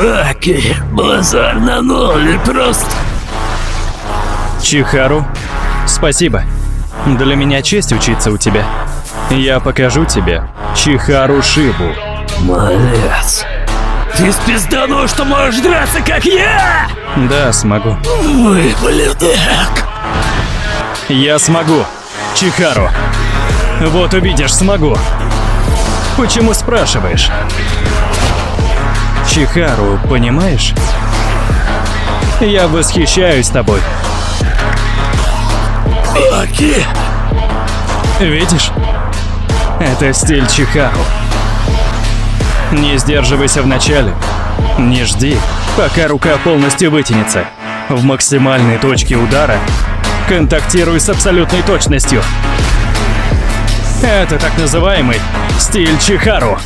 Аки, базар на ноль просто. Чихару, спасибо. Для меня честь учиться у тебя. Я покажу тебе Чихару Шибу. Малец. Ты спизданул, что можешь драться, как я? Да, смогу. Выблюдок. Я смогу, Чихару. Вот увидишь, смогу. Почему спрашиваешь? Чихару, понимаешь? Я восхищаюсь тобой. Аки. Видишь? Это стиль Чихару. Не сдерживайся в начале. Не жди, пока рука полностью вытянется. В максимальной точке удара контактируй с абсолютной точностью. Это так называемый стиль Чихару.